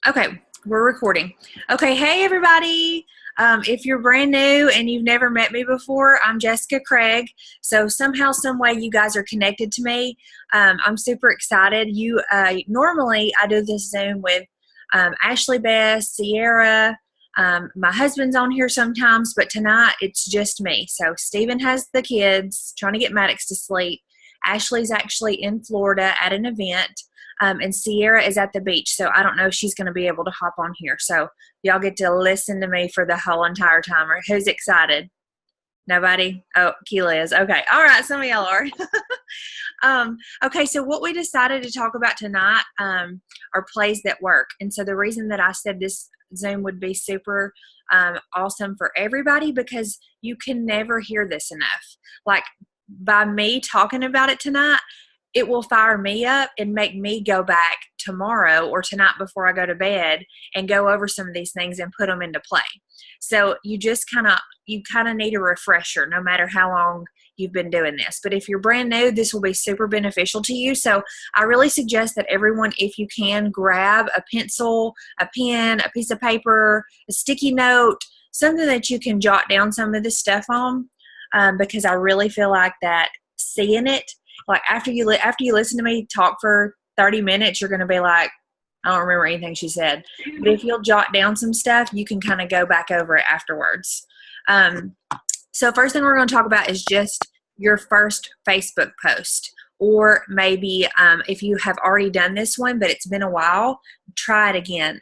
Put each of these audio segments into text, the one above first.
Okay, we're recording. Okay, hey everybody. If you're brand new and you've never met me before, I'm Jessica Craig. So somehow, some way, you guys are connected to me. I'm super excited. Normally I do this Zoom with Ashley, Beth, Sierra. My husband's on here sometimes, but tonight it's just me. So Stephen has the kids trying to get Maddox to sleep. Ashley's actually in Florida at an event. And Sierra is at the beach, so I don't know if she's going to be able to hop on here. So y'all get to listen to me for the whole entire time. Or who's excited? Nobody? Oh, Keela is. Okay. All right. Some of y'all are. Okay. So what we decided to talk about tonight are plays that work. And so the reason that I said this Zoom would be super awesome for everybody, because you can never hear this enough. Like, by me talking about it tonight, it will fire me up and make me go back tomorrow or tonight before I go to bed and go over some of these things and put them into play. So you just kind of need a refresher no matter how long you've been doing this. But if you're brand new, this will be super beneficial to you. So I really suggest that everyone, if you can, grab a pencil, a pen, a piece of paper, a sticky note, something that you can jot down some of this stuff on, because I really feel like that seeing it, like after you listen to me talk for 30 minutes, you're going to be like, I don't remember anything she said. But if you'll jot down some stuff, you can kind of go back over it afterwards. So first thing we're going to talk about is just your first Facebook post. Or maybe if you have already done this one, but it's been a while, try it again.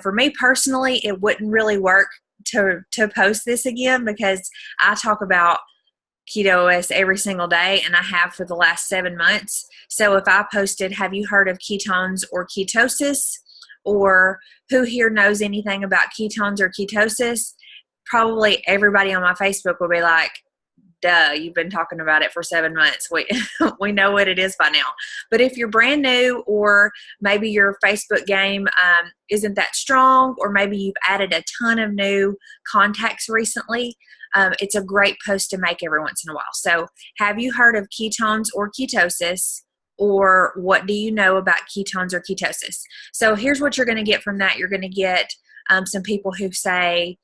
For me personally, it wouldn't really work to post this again, because I talk about Keto OS every single day, and I have for the last 7 months. So if I posted, have you heard of ketones or ketosis, or who here knows anything about ketones or ketosis, probably everybody on my Facebook will be like, duh, you've been talking about it for 7 months. We know what it is by now. But if you're brand new, or maybe your Facebook game isn't that strong, or maybe you've added a ton of new contacts recently, it's a great post to make every once in a while. So have you heard of ketones or ketosis? Or what do you know about ketones or ketosis? So here's what you're going to get from that. You're going to get some people who say,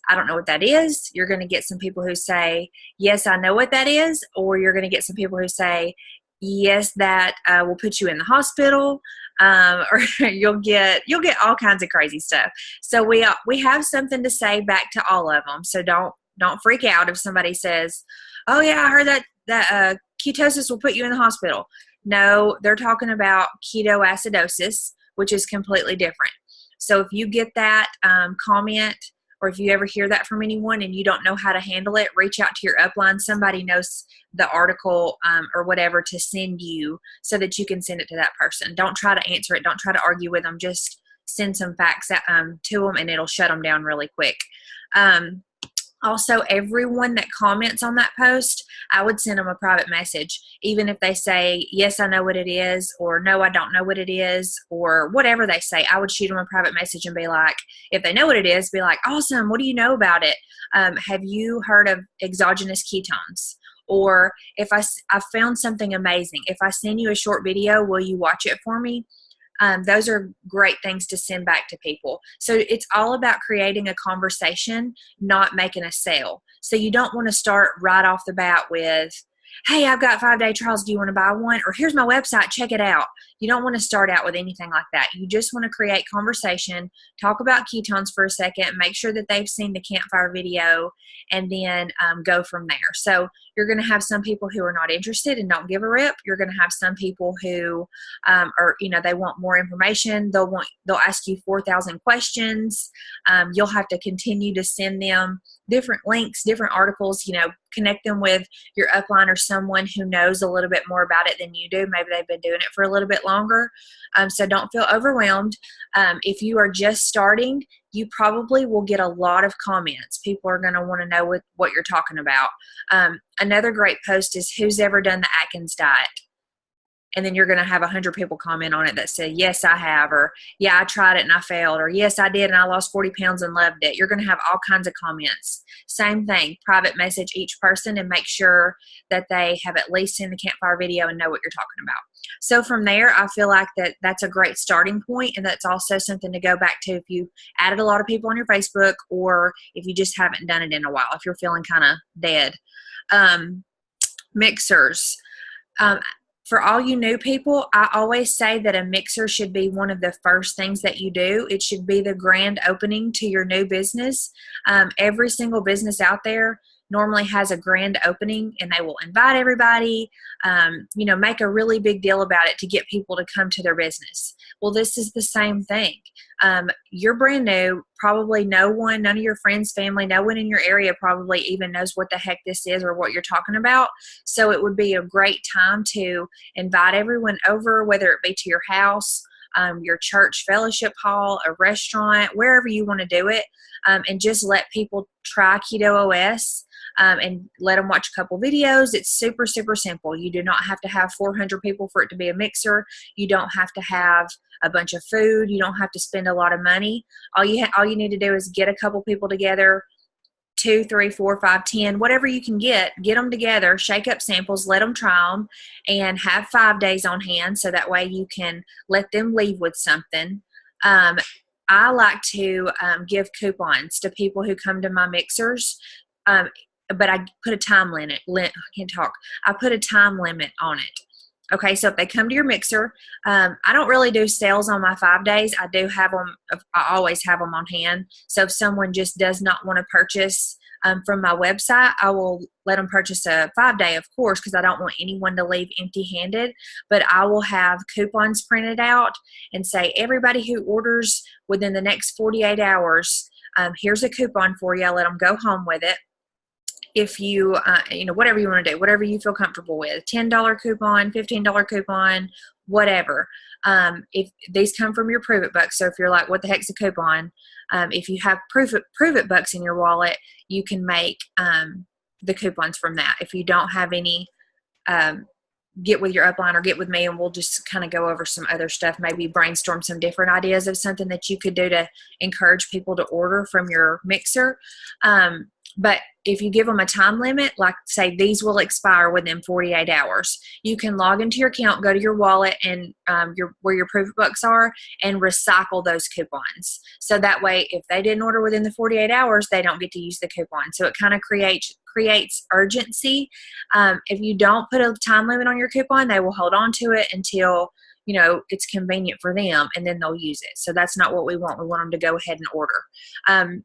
I don't know what that is. You're going to get some people who say, yes, I know what that is. Or you're going to get some people who say, yes, that will put you in the hospital. Or you'll get all kinds of crazy stuff. So we have something to say back to all of them. So don't freak out if somebody says, oh yeah, I heard that ketosis will put you in the hospital. No, they're talking about ketoacidosis, which is completely different. So if you get that comment, or if you ever hear that from anyone and you don't know how to handle it, reach out to your upline. Somebody knows the article or whatever to send you, so that you can send it to that person. Don't try to answer it. Don't try to argue with them. Just send some facts to them, and it'll shut them down really quick. Also, everyone that comments on that post, I would send them a private message. Even if they say, yes, I know what it is, or no, I don't know what it is, or whatever they say, I would shoot them a private message and be like, if they know what it is, be like, awesome, what do you know about it? Have you heard of exogenous ketones? Or if I found something amazing, if I send you a short video, will you watch it for me? Those are great things to send back to people. So it's all about creating a conversation, not making a sale. So you don't want to start right off the bat with, hey, I've got 5-day trials. Do you want to buy one? Or here's my website. Check it out. You don't want to start out with anything like that. You just want to create conversation, talk about ketones for a second, make sure that they've seen the campfire video, and then go from there. So you're going to have some people who are not interested and don't give a rip. You're going to have some people who they want more information. They'll ask you 4,000 questions. You'll have to continue to send them different links, different articles, connect them with your upline or someone who knows a little bit more about it than you do. Maybe they've been doing it for a little bit longer. So don't feel overwhelmed. If you are just starting, you probably will get a lot of comments. People are going to want to know what you're talking about. Another great post is, who's ever done the Atkins diet? and then you're going to have 100 people comment on it that say, yes, I have, or yeah, I tried it and I failed, or yes, I did and I lost 40 pounds and loved it. You're going to have all kinds of comments. Same thing, private message each person and make sure that they have at least seen the campfire video and know what you're talking about. So from there, I feel like that's a great starting point, and that's also something to go back to if you added a lot of people on your Facebook, or if you just haven't done it in a while, if you're feeling kind of dead. Mixers. For all you new people, I always say that a mixer should be one of the first things that you do. It should be the grand opening to your new business. Every single business out there normally has a grand opening, and they will invite everybody, make a really big deal about it to get people to come to their business. Well, this is the same thing. You're brand new, probably none of your friends, family, no one in your area probably even knows what the heck this is or what you're talking about. So it would be a great time to invite everyone over, whether it be to your house, your church fellowship hall, a restaurant, wherever you want to do it, and just let people try Keto OS. And let them watch a couple videos. It's super, super simple. You do not have to have 400 people for it to be a mixer. You don't have to have a bunch of food. You don't have to spend a lot of money. All you need to do is get a couple people together, 2, 3, 4, 5, 10, whatever you can get them together, shake up samples, let them try them, and have 5 days on hand so that way you can let them leave with something. I like to give coupons to people who come to my mixers. But I put a time limit. I can't talk. I put a time limit on it. Okay, so if they come to your mixer, I don't really do sales on my 5 days. I do have them. I always have them on hand. So if someone just does not want to purchase from my website, I will let them purchase a 5-day, of course, because I don't want anyone to leave empty-handed. But I will have coupons printed out and say, everybody who orders within the next 48 hours, here's a coupon for you. I'll let them go home with it. If you, whatever you want to do, whatever you feel comfortable with, $10 coupon, $15 coupon, whatever. If these come from your Prove It bucks, so if you're like, what the heck's a coupon? If you have Prove It bucks in your wallet, you can make the coupons from that. If you don't have any, get with your upline or get with me, and we'll just kind of go over some other stuff, maybe brainstorm some different ideas of something that you could do to encourage people to order from your mixer. But if you give them a time limit, like say these will expire within 48 hours, you can log into your account, go to your wallet and where your Prove It bucks are, and recycle those coupons. So that way, if they didn't order within the 48 hours, they don't get to use the coupon. So it kind of creates urgency. If you don't put a time limit on your coupon, they will hold on to it until it's convenient for them, and then they'll use it. So that's not what we want. We want them to go ahead and order.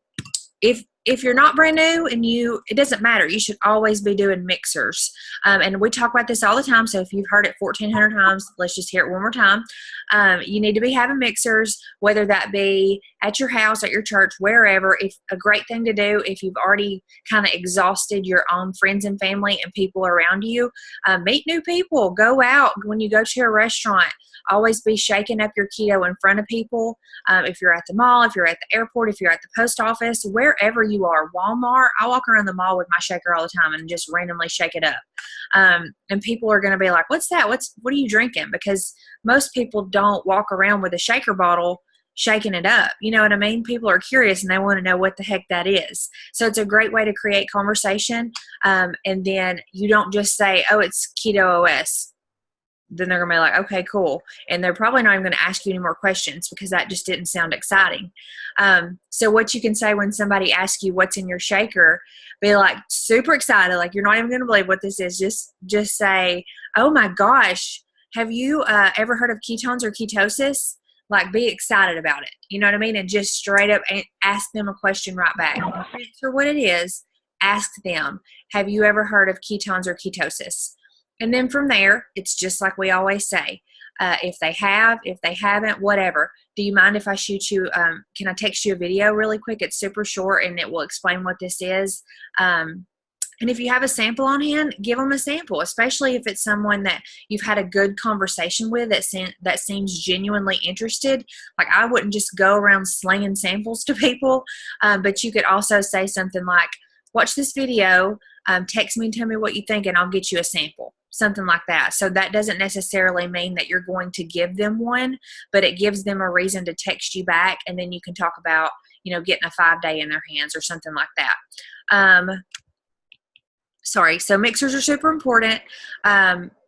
If you're not brand new and it doesn't matter, you should always be doing mixers. And we talk about this all the time. So if you've heard it 1,400 times, let's just hear it one more time. You need to be having mixers, whether that be at your house, at your church, wherever. If a great thing to do, if you've already kind of exhausted your own friends and family and people around you, meet new people, go out. When you go to a restaurant, always be shaking up your keto in front of people. If you're at the mall, if you're at the airport, if you're at the post office, wherever you are, Walmart, I walk around the mall with my shaker all the time and just randomly shake it up. And people are going to be like, what's that? What are you drinking? Because most people don't walk around with a shaker bottle shaking it up. You know what I mean? People are curious and they want to know what the heck that is. So it's a great way to create conversation. And then you don't just say, oh, it's Keto OS. Then they're going to be like, okay, cool. And they're probably not even going to ask you any more questions because that just didn't sound exciting. So what you can say when somebody asks you what's in your shaker, be like super excited. Like, you're not even going to believe what this is. Just say, oh my gosh, have you ever heard of ketones or ketosis? Like, be excited about it. You know what I mean? And just straight up ask them a question right back. Answer what it is. Ask them, have you ever heard of ketones or ketosis? And then from there, it's just like we always say. If they have, if they haven't, whatever. Do you mind if I shoot you, can I text you a video really quick? It's super short and it will explain what this is. And if you have a sample on hand, give them a sample, especially if it's someone that you've had a good conversation with that seems genuinely interested. Like, I wouldn't just go around slinging samples to people, but you could also say something like, watch this video, text me and tell me what you think, and I'll get you a sample. something like that. So that doesn't necessarily mean that you're going to give them one, but it gives them a reason to text you back, and then you can talk about, getting a 5-day in their hands or something like that. So mixers are super important.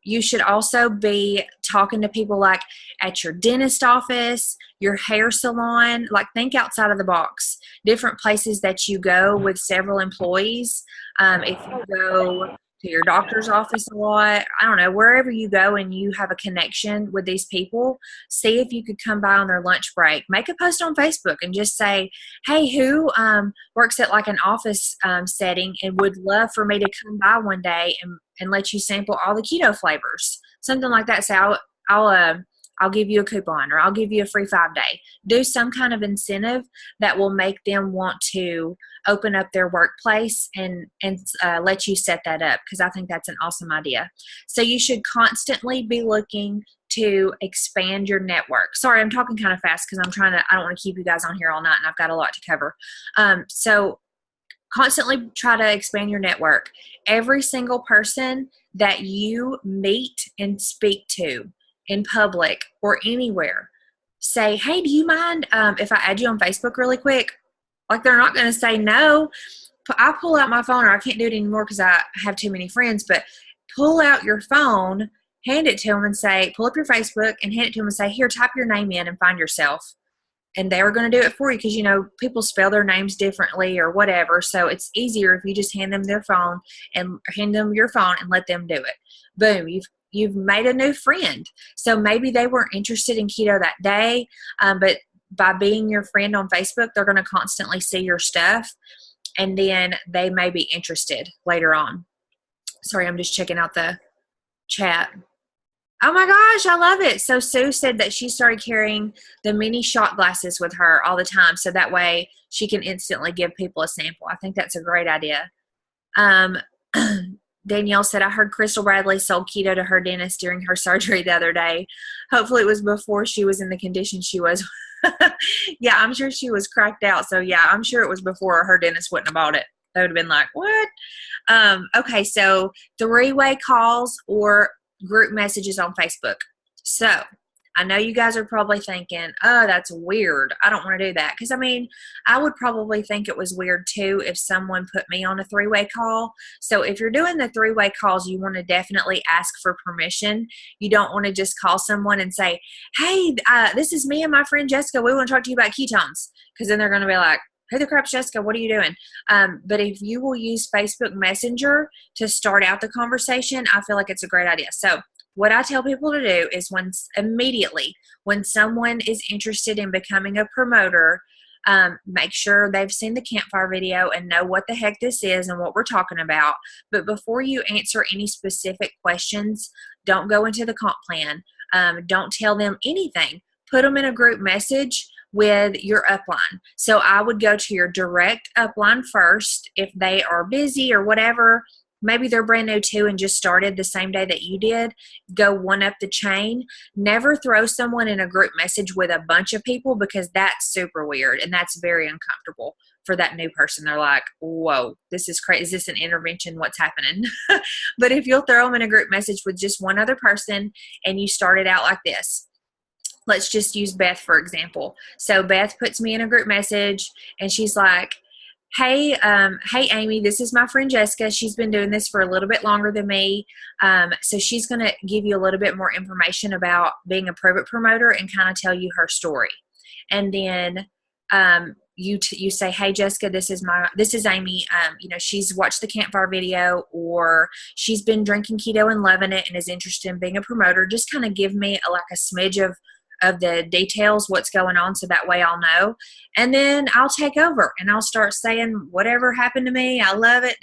You should also be talking to people like at your dentist office, your hair salon, like think outside of the box. Different places that you go with several employees. If you go to your doctor's office a lot, I don't know, wherever you go and you have a connection with these people, see if you could come by on their lunch break. Make a post on Facebook and just say, hey, who works at like an office setting and would love for me to come by one day and let you sample all the keto flavors, something like that. Say, I'll give you a coupon, or I'll give you a free 5-day. Do some kind of incentive that will make them want to open up their workplace and let you set that up, because I think that's an awesome idea. So you should constantly be looking to expand your network. Sorry, I'm talking kind of fast because I don't want to keep you guys on here all night, and I've got a lot to cover. So constantly try to expand your network. Every single person that you meet and speak to in public or anywhere, say, hey, do you mind if I add you on Facebook really quick? Like, they're not going to say no. I pull out my phone, or I can't do it anymore because I have too many friends, but pull out your phone, hand it to them and say, pull up your Facebook and hand it to them and say, here, type your name in and find yourself. And they're going to do it for you because, people spell their names differently or whatever. So it's easier if you just hand them your phone and let them do it. Boom. You've made a new friend. So maybe they weren't interested in keto that day, but by being your friend on Facebook, they're going to constantly see your stuff, and then they may be interested later on. Sorry, I'm just checking out the chat. Oh my gosh, I love it. So Sue said that she started carrying the mini shot glasses with her all the time, so that way she can instantly give people a sample. I think that's a great idea. Danielle said, I heard Crystal Bradley sold keto to her dentist during her surgery the other day. Hopefully it was before she was in the condition she was. Yeah, I'm sure she was cracked out. So yeah, I'm sure it was before, her dentist wouldn't have bought it. They would have been like, what? Okay, so 3-way calls or group messages on Facebook. So I know you guys are probably thinking, oh, that's weird. I don't want to do that. Because, I would probably think it was weird too if someone put me on a 3-way call. So if you're doing the 3-way calls, you want to definitely ask for permission. You don't want to just call someone and say, hey, this is me and my friend Jessica. We want to talk to you about ketones. Because then they're going to be like, who the crap's Jessica? What are you doing? But if you will use Facebook Messenger to start out the conversation, I feel like it's a great idea. So what I tell people to do is immediately when someone is interested in becoming a promoter, make sure they've seen the campfire video and know what the heck this is and what we're talking about. But before you answer any specific questions, don't go into the comp plan. Don't tell them anything. Put them in a group message with your upline. So I would go to your direct upline first. If they are busy or whatever, maybe they're brand new too and just started the same day that you did, go one up the chain. Never throw someone in a group message with a bunch of people, because that's super weird and that's very uncomfortable for that new person. They're like, whoa, this is crazy. Is this an intervention? What's happening? But if you'll throw them in a group message with just one other person and you start it out like this. Let's just use Beth, for example. So Beth puts me in a group message and she's like, hey, Amy, this is my friend Jessica. She's been doing this for a little bit longer than me. So she's going to give you a little bit more information about being a Prove It promoter and kind of tell you her story. And then you say, hey, Jessica, this is Amy. She's watched the campfire video, or she's been drinking keto and loving it and is interested in being a promoter. Just kind of give me a smidge of the details, what's going on, so that way I'll know. And then I'll take over and I'll start saying whatever happened to me. I love it.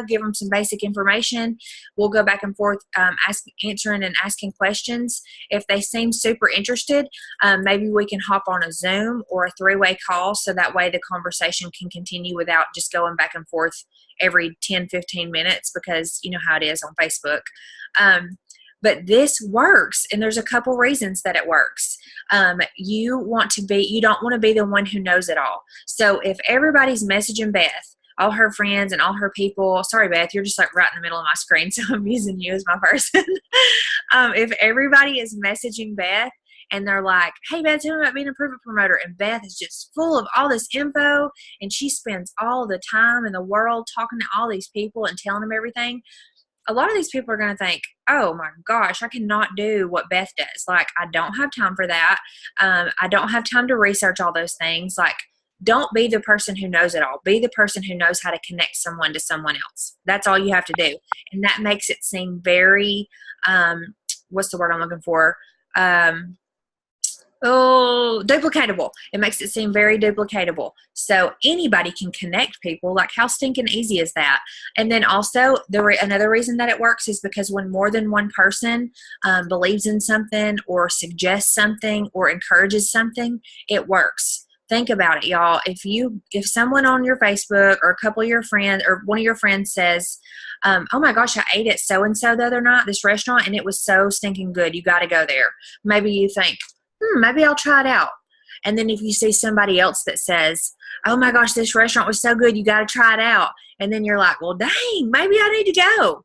Give them some basic information. We'll go back and forth, answering and asking questions. If they seem super interested, maybe we can hop on a Zoom or a 3-way call, so that way the conversation can continue without just going back and forth every 10-15 minutes, because you know how it is on Facebook. But this works, and there's a couple reasons that it works. You don't want to be the one who knows it all. So if everybody's messaging Beth, all her friends and all her people. Sorry, Beth, you're just like right in the middle of my screen, so I'm using you as my person. If everybody is messaging Beth and they're like, hey, Beth, tell me about being a private promoter, and Beth is just full of all this info, and she spends all the time in the world talking to all these people and telling them everything, a lot of these people are going to think, oh my gosh, I cannot do what Beth does. Like, I don't have time for that. I don't have time to research all those things. Like, don't be the person who knows it all. Be the person who knows how to connect someone to someone else. That's all you have to do. And that makes it seem very, what's the word I'm looking for? Duplicatable. It makes it seem very duplicatable. So anybody can connect people. Like, how stinking easy is that? And then also, another reason that it works is because when more than one person believes in something or suggests something or encourages something, it works. Think about it, y'all. If someone on your Facebook or a couple of your friends or one of your friends says, oh my gosh, I ate at so-and-so the other night, this restaurant, and it was so stinking good, you got to go there. Maybe you think, maybe I'll try it out. And then if you see somebody else that says, oh my gosh, this restaurant was so good, you got to try it out. And then you're like, well, dang, maybe I need to go.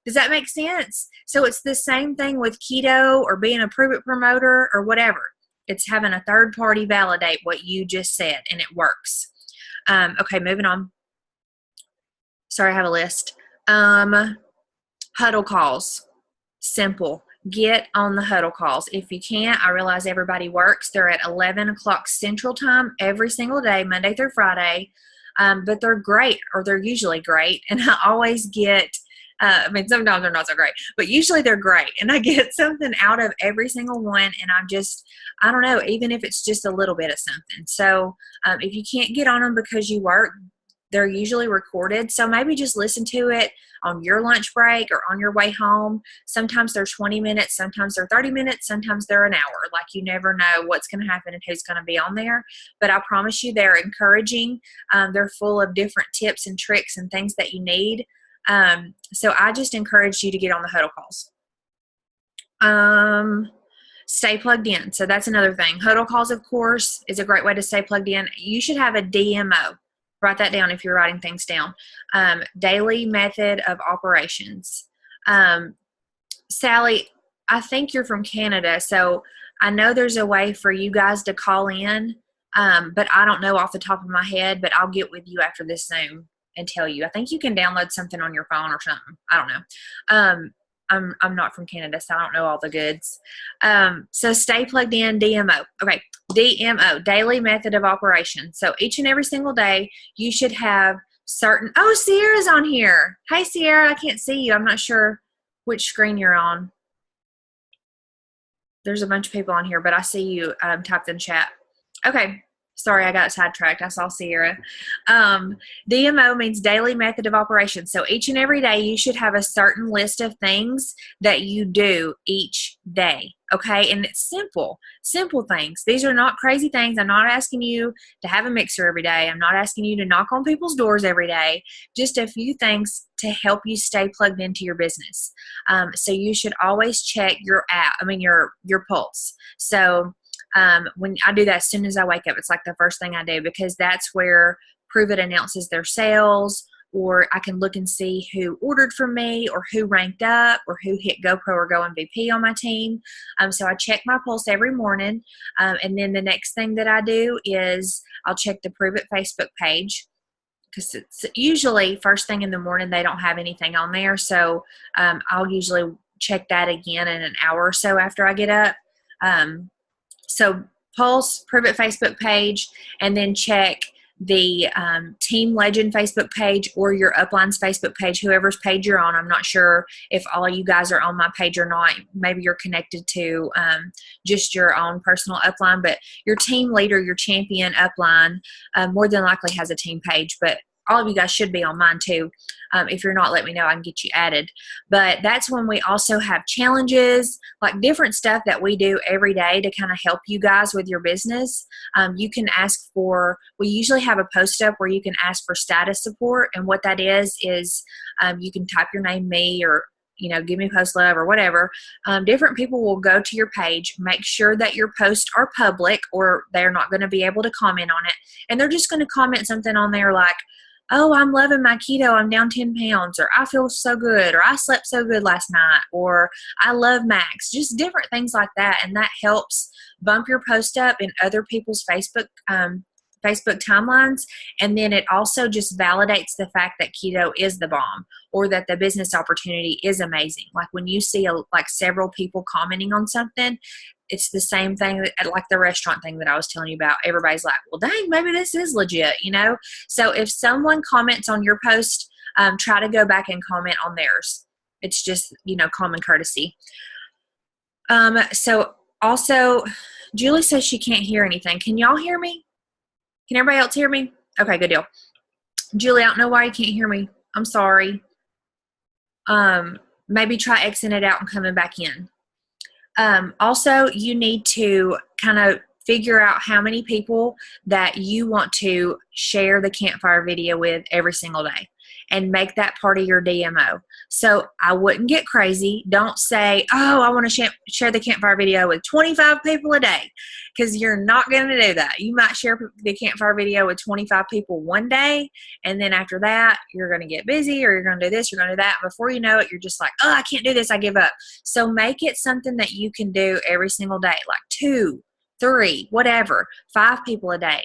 Does that make sense? So it's the same thing with keto or being a prove it promoter or whatever. It's having a third party validate what you just said, and it works. Okay, moving on. Sorry, I have a list. Huddle calls. Simple. Get on the huddle calls. If you can't, I realize everybody works. They're at 11 o'clock Central Time every single day, Monday through Friday. But they're great, or they're usually great. And I always get, sometimes they're not so great, but usually they're great. And I get something out of every single one. And I don't know, even if it's just a little bit of something. So if you can't get on them because you work, they're usually recorded. So maybe just listen to it on your lunch break or on your way home. Sometimes they're 20 minutes, sometimes they're 30 minutes, sometimes they're an hour. Like, you never know what's going to happen and who's going to be on there. But I promise you, they're encouraging. They're full of different tips and tricks and things that you need. So I just encourage you to get on the huddle calls. Stay plugged in. So that's another thing. Huddle calls, of course, is a great way to stay plugged in. You should have a DMO. Write that down if you're writing things down. Daily method of operations. Sally, I think you're from Canada, so I know there's a way for you guys to call in, but I don't know off the top of my head, but I'll get with you after this Zoom and tell you. I think you can download something on your phone or something. I don't know. I'm not from Canada, so I don't know all the goods. So stay plugged in, DMO. Okay, DMO, daily method of operation. So each and every single day, you should have certain, oh, Sierra's on here. Hey, Sierra, I can't see you. I'm not sure which screen you're on. There's a bunch of people on here, but I see you typed in chat. Okay. Sorry, I got sidetracked. I saw Sierra. DMO means daily method of operation. So each and every day, you should have a certain list of things that you do each day. Okay? And it's simple things. These are not crazy things. I'm not asking you to have a mixer every day. I'm not asking you to knock on people's doors every day. Just a few things to help you stay plugged into your business. So you should always check your your pulse. So when I do that as soon as I wake up, it's like the first thing I do, because that's where Prove It announces their sales, or I can look and see who ordered from me or who ranked up or who hit GoPro or Go MVP on my team. So I check my pulse every morning. And then the next thing that I do is I'll check the Prove It Facebook page, because it's usually first thing in the morning. They don't have anything on there. So I'll usually check that again in an hour or so after I get up. So Pulse, Prove It Facebook page, and then check the Team Legend Facebook page or your Upline's Facebook page, whoever's page you're on. I'm not sure if all of you guys are on my page or not. Maybe you're connected to just your own personal Upline, but your team leader, your champion Upline, more than likely has a team page, but all of you guys should be on mine too. If you're not, let me know. I can get you added. But that's when we also have challenges, like different stuff that we do every day to kind of help you guys with your business. You can ask for, we usually have a post up where you can ask for status support. And what that is you can type your name, me, or give me post love or whatever. Different people will go to your page, make sure that your posts are public or they're not going to be able to comment on it. And they're just going to comment something on there like, oh, I'm loving my keto, I'm down 10 pounds, or I feel so good, or I slept so good last night, or I love Max, just different things like that. And that helps bump your post up in other people's Facebook timelines. And then it also just validates the fact that keto is the bomb, or that the business opportunity is amazing. Like when you see like several people commenting on something, it's the same thing like the restaurant thing that I was telling you about. Everybody's like, well, dang, maybe this is legit, you know? So if someone comments on your post, try to go back and comment on theirs. It's just, you know, common courtesy. So also, Julie says she can't hear anything. Can y'all hear me? Can everybody else hear me? Okay, good deal. Julie, I don't know why you can't hear me. I'm sorry. Maybe try exiting it out and coming back in. Also, you need to kind of figure out how many people that you want to share the campfire video with every single day, and make that part of your DMO. So I wouldn't get crazy. Don't say, oh, I want to share the campfire video with 25 people a day, because you're not going to do that. You might share the campfire video with 25 people one day, and then after that, you're going to get busy, or you're going to do this, you're going to do that. Before you know it, you're just like, oh, I can't do this, I give up. So make it something that you can do every single day, like 2, 3, whatever, 5 people a day.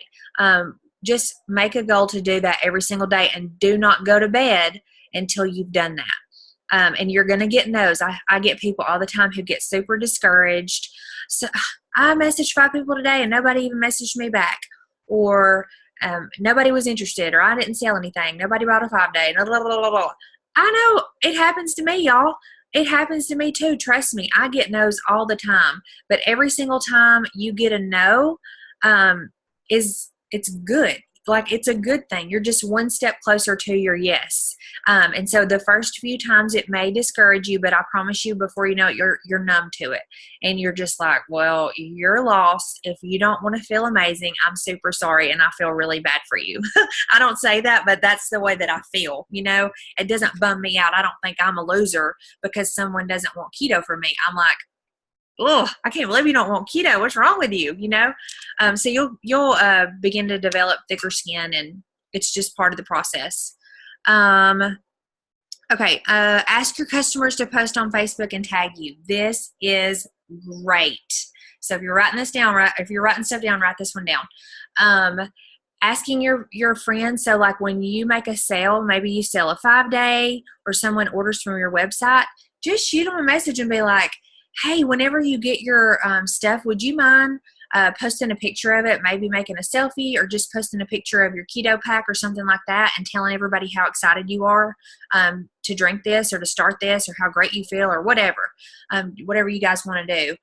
Just make a goal to do that every single day, and do not go to bed until you've done that. And you're going to get no's. I get people all the time who get super discouraged. So I messaged 5 people today and nobody even messaged me back, or nobody was interested, or I didn't sell anything. Nobody bought a 5-day. Blah, blah, blah, blah, blah. I know it happens to me, y'all. It happens to me too. Trust me, I get no's all the time. But every single time you get a no, it's good. Like, it's a good thing. You're just one step closer to your yes. And so the first few times it may discourage you, but I promise you, before you know it, you're numb to it. And you're just like, well, you're lost. If you don't want to feel amazing, I'm super sorry, and I feel really bad for you. I don't say that, but that's the way that I feel. You know, it doesn't bum me out. I don't think I'm a loser because someone doesn't want keto from me. I'm like, oh, I can't believe you don't want keto. What's wrong with you? You know? So you'll begin to develop thicker skin, and it's just part of the process. Okay. Ask your customers to post on Facebook and tag you. This is great. So if you're writing this down, if you're writing stuff down, write this one down. Asking your friends. So like when you make a sale, maybe you sell a 5-day, or someone orders from your website, just shoot them a message and be like, hey, whenever you get your stuff, would you mind posting a picture of it, maybe making a selfie, or just posting a picture of your keto pack or something like that, and telling everybody how excited you are to drink this, or to start this, or how great you feel, or whatever you guys want to do.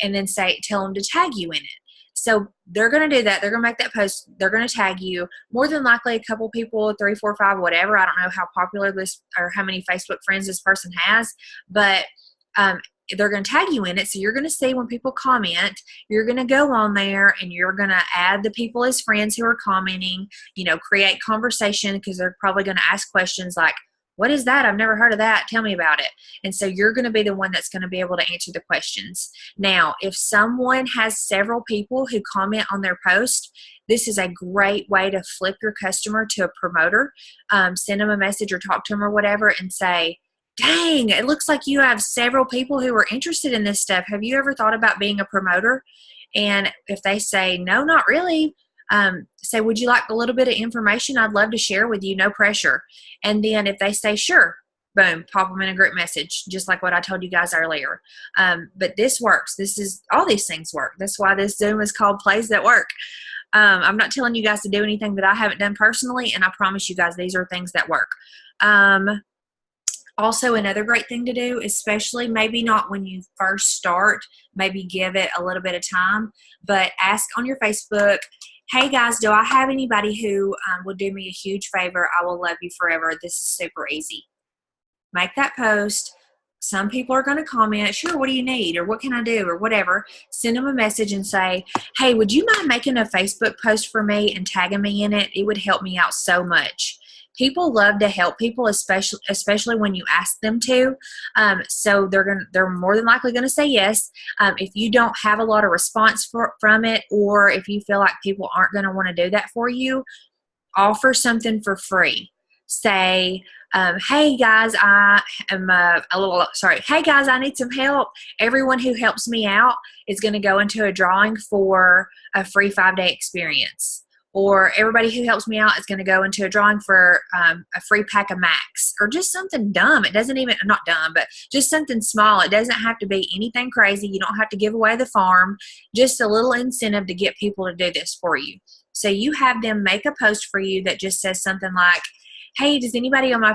And then tell them to tag you in it. So they're going to do that. They're going to make that post. They're going to tag you. More than likely, a couple people, 3, 4, 5, whatever. I don't know how popular this, or how many Facebook friends this person has, but they're going to tag you in it. So you're going to see when people comment, you're going to go on there and you're going to add the people as friends who are commenting, you know, create conversation, because they're probably going to ask questions like, what is that? I've never heard of that. Tell me about it. And so you're going to be the one that's going to be able to answer the questions. Now, if someone has several people who comment on their post, this is a great way to flip your customer to a promoter. Send them a message or talk to them or whatever and say, dang, it looks like you have several people who are interested in this stuff. Have you ever thought about being a promoter? And if they say, no, not really, say, would you like a little bit of information? I'd love to share with you, no pressure. And then if they say, sure, boom, pop them in a group message, just like what I told you guys earlier. But this works. All these things work. That's why this Zoom is called Plays That Work. I'm not telling you guys to do anything that I haven't done personally, and I promise you guys these are things that work. Also, another great thing to do, especially maybe not when you first start, maybe give it a little bit of time, but ask on your Facebook, hey guys, do I have anybody who would do me a huge favor? I will love you forever. This is super easy. Make that post. Some people are going to comment, sure, what do you need? Or what can I do? Or whatever. Send them a message and say, hey, would you mind making a Facebook post for me and tagging me in it? It would help me out so much. People love to help people, especially when you ask them to. So they're more than likely going to say yes. If you don't have a lot of response from it, or if you feel like people aren't going to want to do that for you, offer something for free. Say, hey guys, I am hey guys, I need some help. Everyone who helps me out is going to go into a drawing for a free 5-day experience. Or everybody who helps me out is going to go into a drawing for a free pack of Macs, or just something dumb. It doesn't even, not dumb, but just something small. It doesn't have to be anything crazy. You don't have to give away the farm, just a little incentive to get people to do this for you. So you have them make a post for you that just says something like, hey, does anybody on my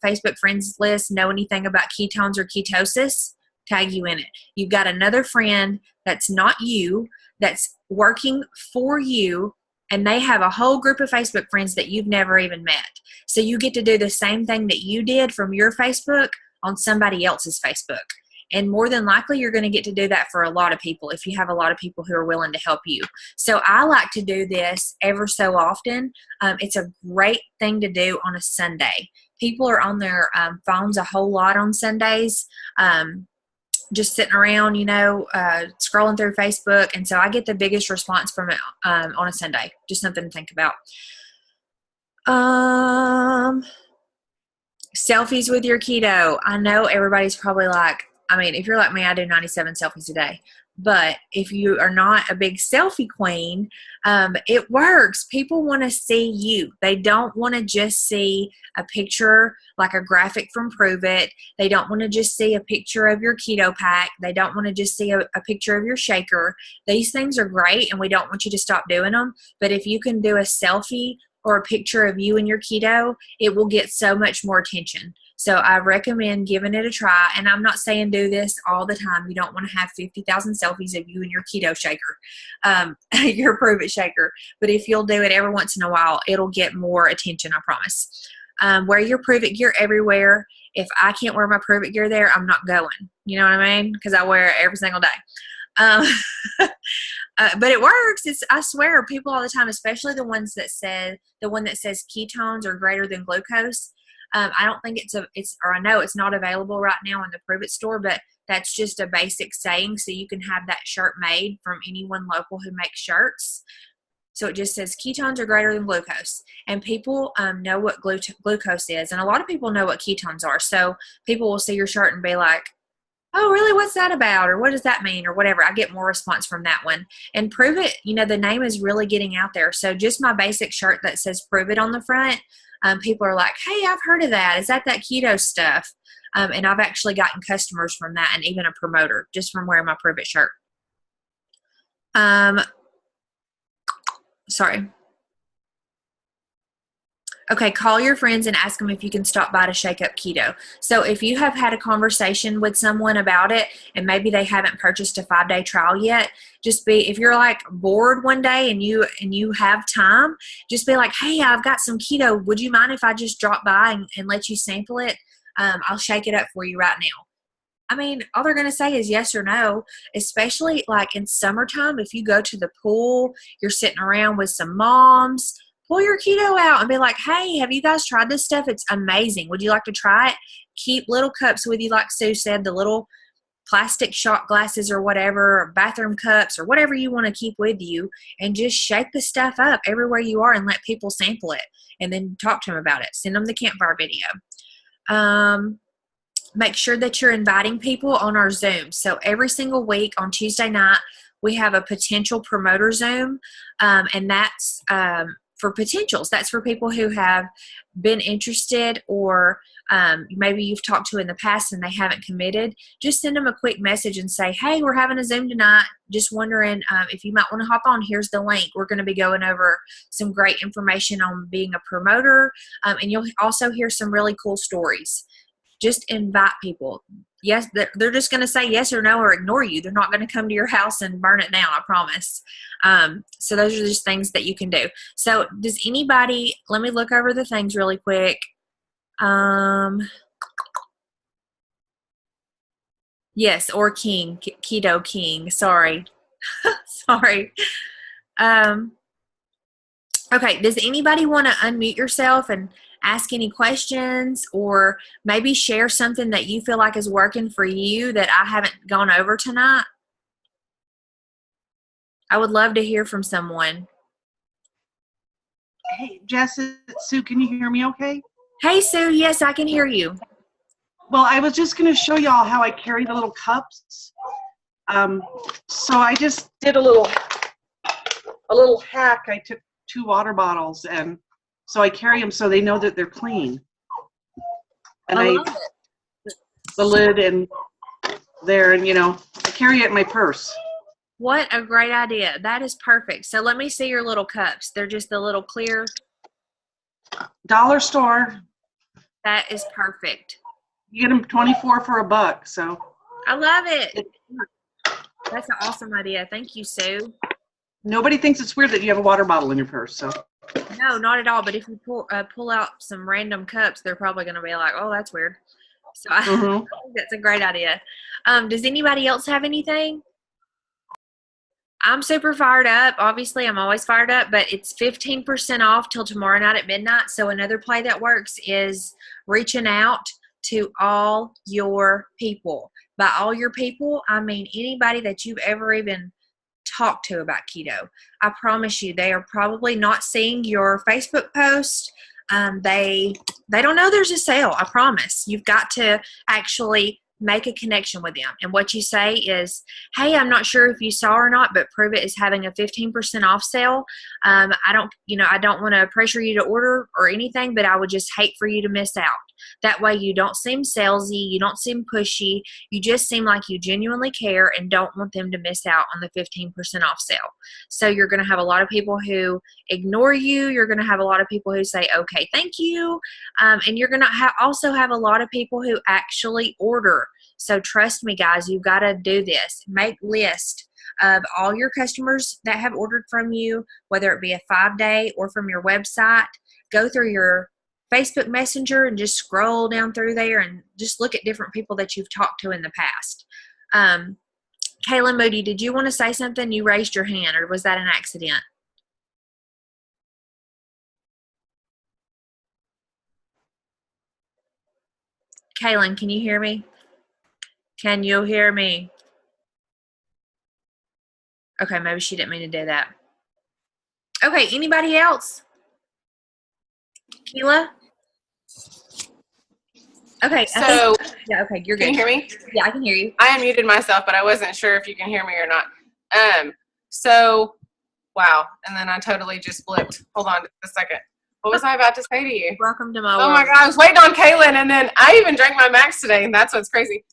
Facebook friends list know anything about ketones or ketosis? Tag you in it. You've got another friend that's not you, that's working for you, and they have a whole group of Facebook friends that you've never even met. So you get to do the same thing that you did from your Facebook on somebody else's Facebook. And more than likely, you're going to get to do that for a lot of people if you have a lot of people who are willing to help you. So I like to do this ever so often. It's a great thing to do on a Sunday. People are on their phones a whole lot on Sundays. Just sitting around, scrolling through Facebook. And so I get the biggest response from it on a Sunday. Just something to think about. Selfies with your keto. I know everybody's probably like, if you're like me, I do 97 selfies a day. But if you are not a big selfie queen, it works. People want to see you. They don't want to just see a picture like a graphic from Prove It. They don't want to just see a picture of your keto pack. They don't want to just see a picture of your shaker. These things are great, and we don't want you to stop doing them. But if you can do a selfie or a picture of you and your keto, it will get so much more attention. So I recommend giving it a try. And I'm not saying do this all the time. You don't want to have 50,000 selfies of you and your keto shaker, your Prove It shaker. But if you'll do it every once in a while, it'll get more attention, I promise. Wear your Prove It gear everywhere. If I can't wear my Prove It gear there, I'm not going. You know what I mean? Because I wear it every single day. But it works. I swear, people all the time, especially the one that says ketones are greater than glucose. I don't think I know it's not available right now in the Prove It store, but that's just a basic saying. So you can have that shirt made from anyone local who makes shirts. So it just says ketones are greater than glucose, and people know what glucose is, and a lot of people know what ketones are. So people will see your shirt and be like, oh, really? What's that about? Or what does that mean? Or whatever. I get more response from that one. And Prove It, the name is really getting out there. So just my basic shirt that says Prove It on the front, people are like, hey, I've heard of that. Is that keto stuff? And I've actually gotten customers from that, and even a promoter just from wearing my Prove It shirt. Sorry. Okay, call your friends and ask them if you can stop by to shake up keto. So if you have had a conversation with someone about it and maybe they haven't purchased a 5-day trial yet, if you're like bored one day and you have time, just be like, hey, I've got some keto. Would you mind if I just drop by and let you sample it? I'll shake it up for you right now. All they're going to say is yes or no, especially like in summertime. If you go to the pool, you're sitting around with some moms, pull your keto out and be like, hey, have you guys tried this stuff? It's amazing. Would you like to try it? Keep little cups with you, like Sue said, the little plastic shot glasses or whatever, or bathroom cups or whatever you want to keep with you, and just shake the stuff up everywhere you are and let people sample it, and then talk to them about it. Send them the campfire video. Make sure that you're inviting people on our Zoom. So every single week on Tuesday night, we have a potential promoter Zoom, and that's for potentials. That's for people who have been interested, or maybe you've talked to in the past and they haven't committed. Just send them a quick message and say, hey, we're having a Zoom tonight. Just wondering if you might want to hop on. Here's the link. We're going to be going over some great information on being a promoter, and you'll also hear some really cool stories. Just invite people. Yes, they're just going to say yes or no or ignore you. They're not going to come to your house and burn it down, I promise. So those are just things that you can do. So does anybody, let me look over the things really quick. Yes, or King, Keto King, sorry. Sorry. Okay, does anybody want to unmute yourself and ask any questions, or maybe share something that you feel like is working for you that I haven't gone over tonight? I would love to hear from someone. Hey, Jess, it's Sue. Can you hear me okay? Hey, Sue. Yes, I can hear you. Well, I was just going to show y'all how I carry the little cups. So I just did a little hack. I took 2 water bottles, and so I carry them so they know that they're clean. And I love it. the lid and there, and I carry it in my purse. What a great idea. That is perfect. So let me see your little cups. They're just the little clear. Dollar store. That is perfect. You get them 24 for $1. So I love it. That's an awesome idea. Thank you, Sue. Nobody thinks it's weird that you have a water bottle in your purse. So no, not at all. But if you pull out some random cups, they're probably going to be like, "Oh, that's weird." So I think that's a great idea. Does anybody else have anything? I'm super fired up. Obviously, I'm always fired up, but it's 15% off till tomorrow night at midnight. So another play that works is reaching out to all your people. By all your people, I mean anybody that you've ever even talked to about keto. I promise you, they are probably not seeing your Facebook post. They don't know there's a sale. I promise. You've got to actually make a connection with them. And what you say is, hey, I'm not sure if you saw or not, but Pruvit is having a 15% off sale. I don't want to pressure you to order or anything, but I would just hate for you to miss out. That way you don't seem salesy, you don't seem pushy, you just seem like you genuinely care and don't want them to miss out on the 15% off sale. So you're going to have a lot of people who ignore you, you're going to have a lot of people who say, okay, thank you, and you're going to also have a lot of people who actually order. So trust me, guys, you've got to do this. Make list of all your customers that have ordered from you, whether it be a 5-day or from your website. Go through your Facebook Messenger and just scroll down through there and just look at different people that you've talked to in the past. Kaylin Moody, did you want to say something? You raised your hand, or was that an accident? Kaylin, can you hear me? Can you hear me? Okay, maybe she didn't mean to do that. Okay, anybody else? Keela? Okay. So, yeah, okay, you're good. Can you hear me? Yeah, I can hear you. I unmuted myself, but I wasn't sure if you can hear me or not. So, wow. And then I totally just blipped. Hold on a second. What was I about to say to you? Welcome to my Oh world. my God, I was waiting on Kaylin, and then I even drank my Max today, and that's what's crazy.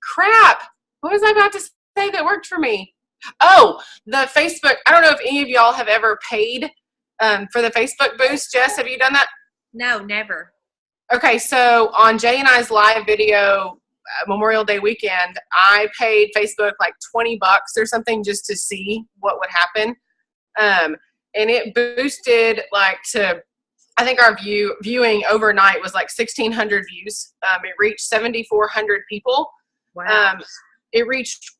Crap. What was I about to say that worked for me? Oh, the Facebook. I don't know if any of y'all have ever paid for the Facebook boost. Jess, have you done that? No, never. Okay, so on Jay and I's live video Memorial Day weekend, I paid Facebook like $20 or something just to see what would happen. And it boosted like to, I think our viewing overnight was like 1,600 views. It reached 7,400 people. Wow. It reached,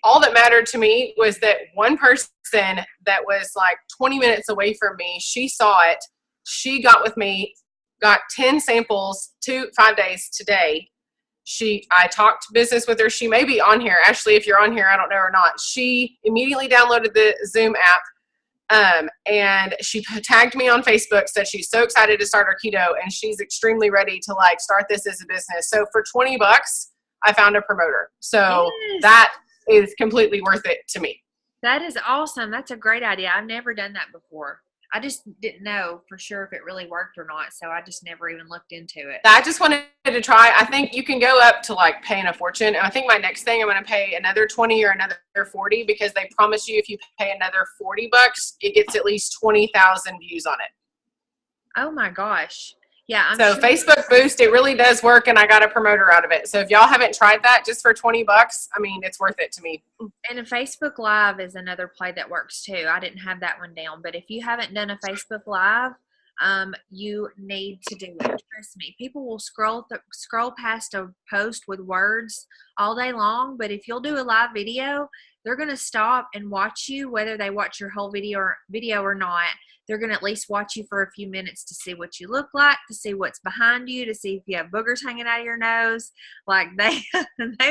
all that mattered to me was that one person that was like 20 minutes away from me, she saw it. She got with me, got 10 samples, 5 days today. I talked business with her. She may be on here. Ashley, if you're on here, I don't know or not. She immediately downloaded the Zoom app. And she tagged me on Facebook, said she's so excited to start her keto and she's extremely ready to like start this as a business. So for $20, I found a promoter. So yes. That is completely worth it to me. That is awesome. That's a great idea. I've never done that before. I just didn't know for sure if it really worked or not. So I just never even looked into it. I just wanted to try. I think you can go up to like paying a fortune. And I think my next thing I'm going to pay another 20 or another 40 because they promise you if you pay another $40, it gets at least 20,000 views on it. Oh my gosh. Yeah. So sure. Facebook boost, it really does work. And I got a promoter out of it. So if y'all haven't tried that just for $20, I mean, it's worth it to me. And a Facebook Live is another play that works too. I didn't have that one down, but if you haven't done a Facebook Live, you need to do it. Trust me. People will scroll past a post with words all day long, but if you'll do a live video, they're going to stop and watch you, whether they watch your whole video or not. They're going to at least watch you for a few minutes to see what you look like, to see what's behind you, to see if you have boogers hanging out of your nose. Like they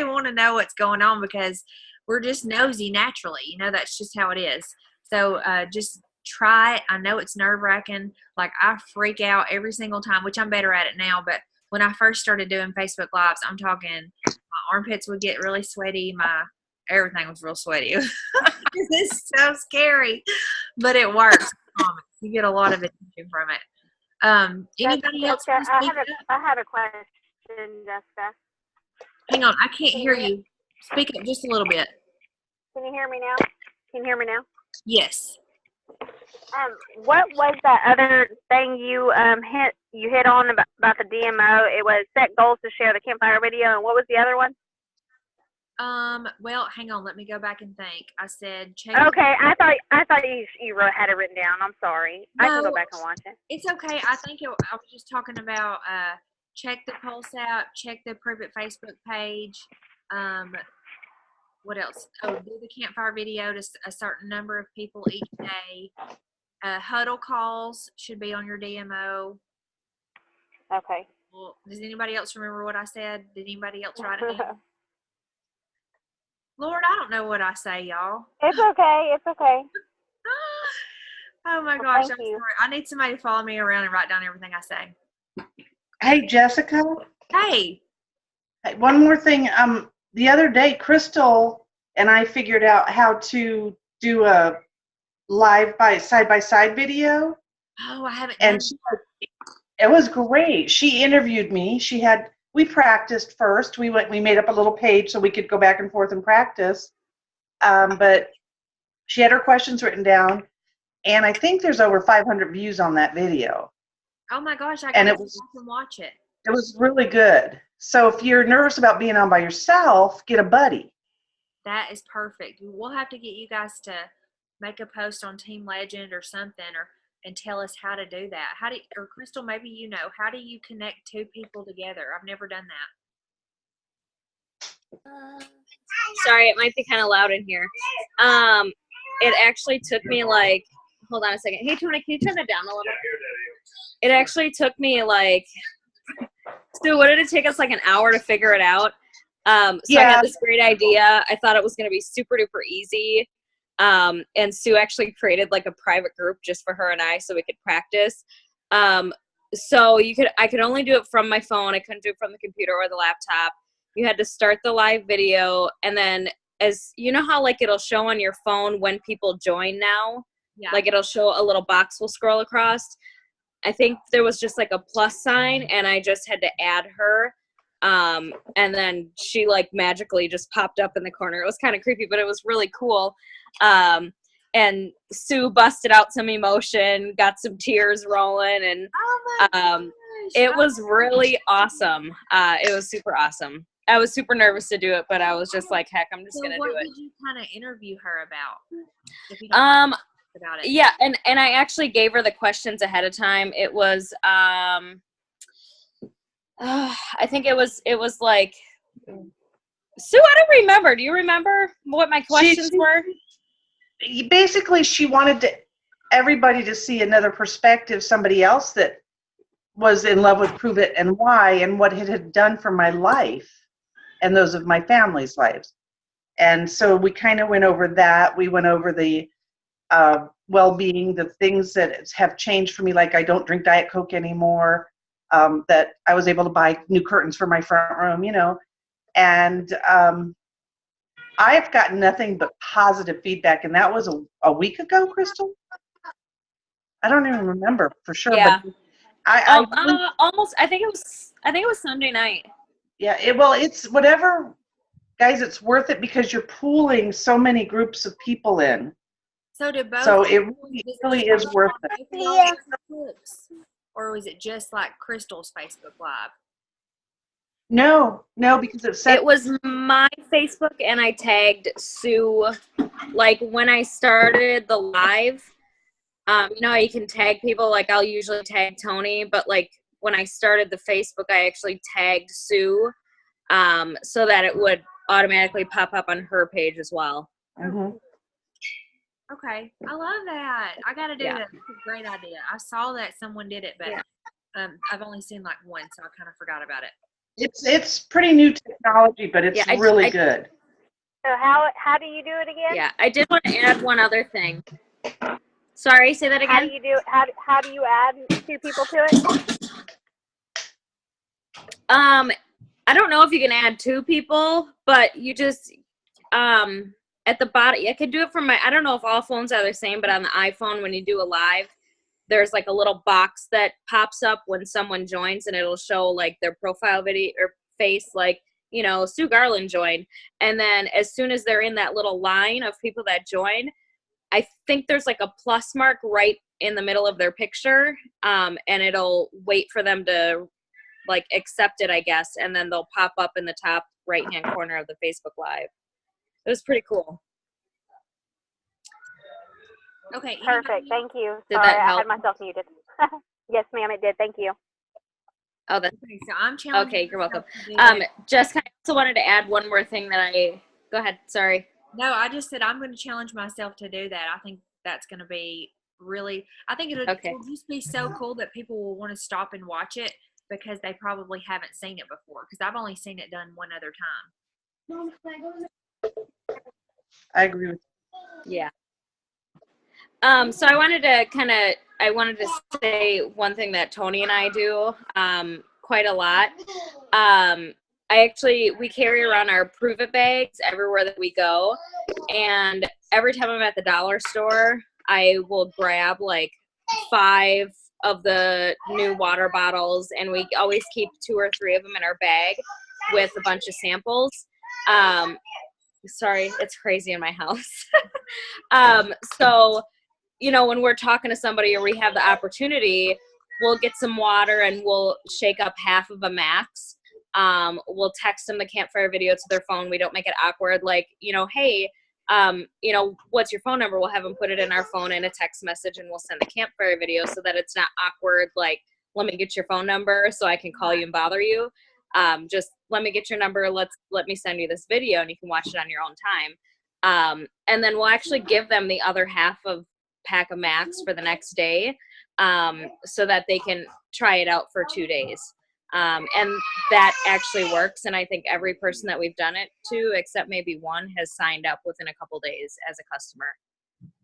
want to know what's going on because we're just nosy naturally. You know, that's just how it is. So just try it. I know it's nerve-wracking. Like, I freak out every single time, which I'm better at it now. But when I first started doing Facebook Lives, I'm talking my armpits would get really sweaty. My everything was real sweaty. It's so scary. But it works. I promise. You get a lot of attention from it. Anybody else want to speak up? I have a question, Jessica. Hang on. I can't hear you. Speak up just a little bit. Can you hear me now? Can you hear me now? Yes. What was that other thing you hit on about the DMO? It was set goals to share the campfire video, and what was the other one? Well, hang on. Let me go back and think. I said check. Okay, I thought you had it written down. I'm sorry. I can No, go back and watch it. it's okay. I think I was just talking about check the Pulse app, check the Prove It Facebook page. What else? Oh, do the campfire video to a certain number of people each day. Huddle calls should be on your DMO. Okay. Well, does anybody else remember what I said? Did anybody else write it down? Lord, I don't know what I say, y'all. It's okay. It's okay. Oh my gosh, thank I'm you. sorry. I need somebody to follow me around and write down everything I say. Hey, Jessica. Hey. Hey, one more thing. The other day, Crystal and I figured out how to do a live side-by-side video. Oh, I haven't And done it was great. She interviewed me. We practiced first. We made up a little page so we could go back and forth and practice. But she had her questions written down, and I think there's over 500 views on that video. Oh my gosh, I And gotta it was- go back and watch it. It was really good. So if you're nervous about being on by yourself, get a buddy. That is perfect. We'll have to get you guys to make a post on Team Legend or something, and tell us how to do that. Or Crystal, maybe you know, how do you connect two people together? I've never done that. Sorry, it might be kind of loud in here. It actually took me like, hold on a second. Hey, Tony, can you turn that down a little? It actually took me like, so what did it take us, like an hour to figure it out? So I Yeah. had this great idea. I thought it was going to be super duper easy. And Sue actually created like a private group just for her and I so we could practice. So I could only do it from my phone. I couldn't do it from the computer or the laptop. You had to start the live video, and then as you know how like it'll show on your phone when people join now, Yeah. like it'll show a little box will scroll across. I think there was just like a plus sign, and I just had to add her. And then she like magically just popped up in the corner. It was kind of creepy, but it was really cool. And Sue busted out some emotion, got some tears rolling, and Oh my gosh. it was really awesome. It was super awesome. I was super nervous to do it, but I was just like, heck, I'm just So gonna what do it. did you kind of interview her about? If you don't know about it. Yeah, and I actually gave her the questions ahead of time. It was I think it was like, Sue, I don't remember. Do you remember what my questions were? Basically, she wanted everybody to see another perspective, somebody else that was in love with Prove It and why, and what it had done for my life and those of my family's lives. And so we kind of went over that. We went over the well-being, the things that have changed for me, like I don't drink Diet Coke anymore, that I was able to buy new curtains for my front room, you know. And I've gotten nothing but positive feedback, and that was a week ago, Crystal? I don't even remember for sure. Yeah. But I Almost. I think it was Sunday night. yeah. It's whatever, guys. It's worth it because you're pooling so many groups of people in. So did both. So it really is worth it. Yeah. Or was it just like Crystal's Facebook Live? No, because it said It was my Facebook, and I tagged Sue. Like when I started the live, you know how you can tag people. Like I'll usually tag Tony, but like when I started the Facebook, I actually tagged Sue, so that it would automatically pop up on her page as well. Mhm. Okay, I love that. I gotta do Yeah. that. That's a great idea. I saw that someone did it, but Yeah. I've only seen like one, so I kind of forgot about it. It's pretty new technology, but it's Yeah, really good. So how do you do it again? Yeah, I did want to add one other thing. Sorry, say that How do again. you do? How do you add 2 people to it? I don't know if you can add 2 people, but you just at the bottom, I could do it from I don't know if all phones are the same, but on the iPhone, when you do a live, there's like a little box that pops up when someone joins, and it'll show like their profile video or face, like, you know, Sue Garland joined. And then as soon as they're in that little line of people that join, I think there's like a plus mark right in the middle of their picture, and it'll wait for them to like accept it, I guess, and then they'll pop up in the top right-hand corner of the Facebook Live. It was pretty cool. Okay. Perfect. Thank you. Did Sorry, that I help? had myself muted. Yes, ma'am, it did. Thank you. Oh, that's Okay, so I'm challenging. okay. You're welcome. myself to do that. Jessica, I also wanted to add one more thing that go ahead. Sorry. No, I just said I'm going to challenge myself to do that. I think that's going to be really. I think it'll just be so cool that people will want to stop and watch it because they probably haven't seen it before. Because I've only seen it done one other time. I agree with Yeah. So I wanted to say one thing that Tony and I do quite a lot. We carry around our Prove It bags everywhere that we go, and every time I'm at the dollar store, I will grab like 5 of the new water bottles, and we always keep 2 or 3 of them in our bag with a bunch of samples. Sorry, it's crazy in my house. So, you know, when we're talking to somebody or we have the opportunity, we'll get some water and we'll shake up half of a Max. We'll text them the campfire video to their phone. We don't make it awkward. Like, you know, hey, you know, what's your phone number? We'll have them put it in our phone in a text message, and we'll send the campfire video so that it's not awkward. Like, let me get your phone number so I can call you and bother you. Just let me get your number. Let me send you this video, and you can watch it on your own time. And then we'll actually give them the other half of pack of Max for the next day, so that they can try it out for 2 days. And that actually works. And I think every person that we've done it to, except maybe one, has signed up within a couple days as a customer.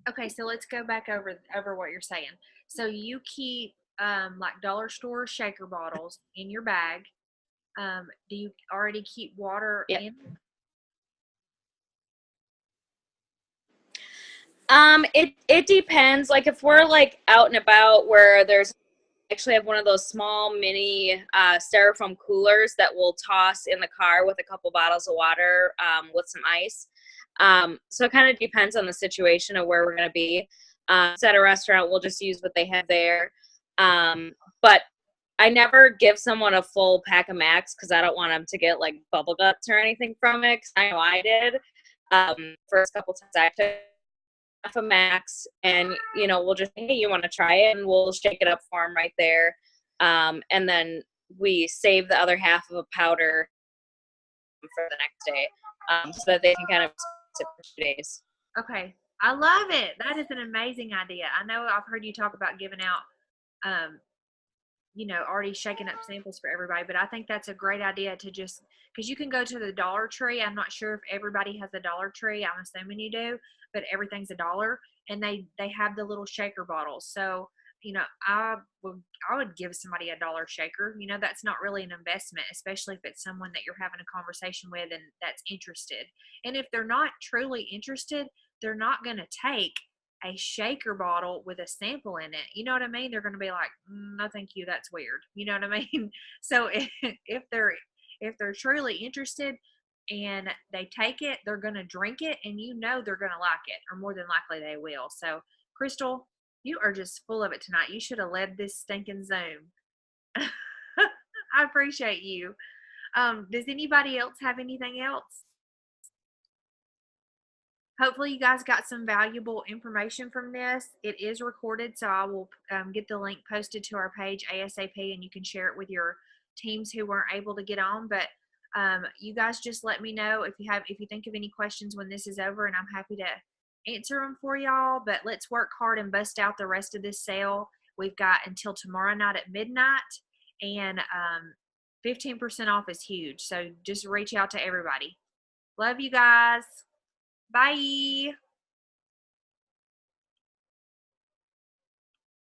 Okay, so let's go back over what you're saying. So you keep like dollar store shaker bottles in your bag. Do you already keep water in? It depends. Like if we're like out and about where there's actually have one of those small mini styrofoam coolers that we'll toss in the car with a couple bottles of water with some ice. So it kind of depends on the situation of where we're going to be. So at a restaurant, we'll just use what they have there. But I never give someone a full pack of Max because I don't want them to get like bubble guts or anything from it. Cause I know I did. First couple times I took half a Max, and you know, we'll just, hey, you want to try it, and we'll shake it up for them right there. And then we save the other half of a powder for the next day, so that they can kind of sit for 2 days. Okay, I love it. That is an amazing idea. I know I've heard you talk about giving out, you know, already shaking up samples for everybody, but I think that's a great idea to just, because you can go to the Dollar Tree. I'm not sure if everybody has a Dollar Tree. I'm assuming you do, but everything's $1, and they have the little shaker bottles. So, you know, I would give somebody a $1 shaker. You know, that's not really an investment, especially if it's someone that you're having a conversation with and that's interested. And if they're not truly interested, they're not going to take a shaker bottle with a sample in it. You know what I mean? They're going to be like, no, thank you. That's weird. You know what I mean? So if they're truly interested and they take it, they're going to drink it, and you know they're going to like it, or more than likely they will. So Crystal, you are just full of it tonight. You should have led this stinking Zoom. I appreciate you. Does anybody else have anything else? Hopefully you guys got some valuable information from this. It is recorded, so I will get the link posted to our page ASAP, and you can share it with your teams who weren't able to get on. But you guys just let me know if you think of any questions when this is over, and I'm happy to answer them for y'all. But let's work hard and bust out the rest of this sale. We've got until tomorrow night at midnight, and 15% off is huge. So just reach out to everybody. Love you guys. Bye.